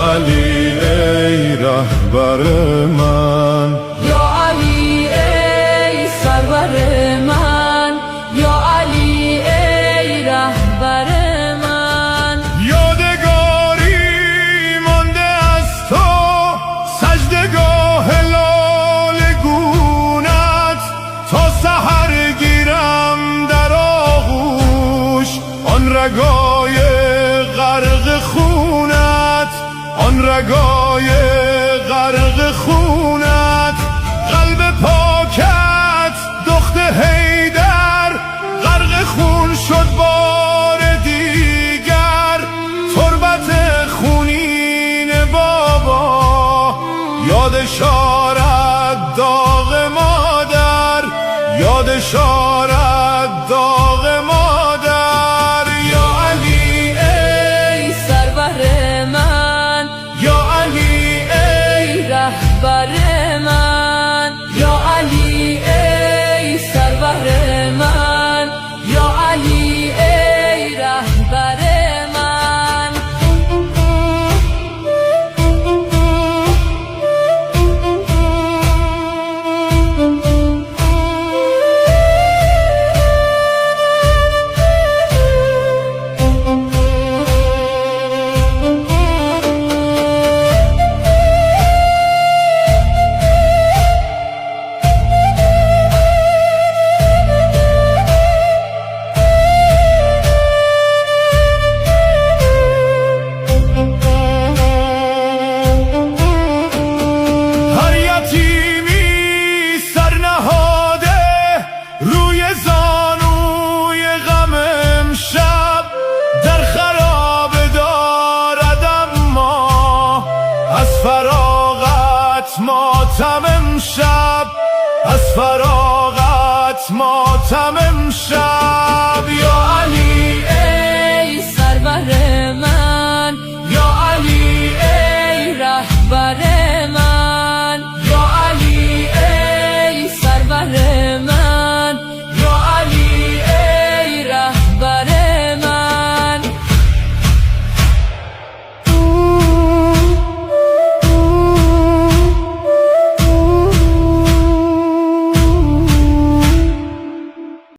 علی ای رهبر من، یا علی ای سرور من، یا علی ای رهبر من. یادگاری مانده از تو سجدگاه لاله گونت، تا سحر گیرم در آغوش آن رگای غرق خونت، آن رگای غرق خونت. قلب پاکت دخت حیدر غرق خون شد بار دیگر، تربت خونین بابا یادش آرد داغ مادر، یادش آرد داغ مادر. یا علی ای سرور من، یا علی ای رهبر من، یا علی ای سرور من، یا علی ای رهبر من. ماتم امشب، از فراغت ماتم امشب. یا علی ای سرور من، یا علی ای رهبر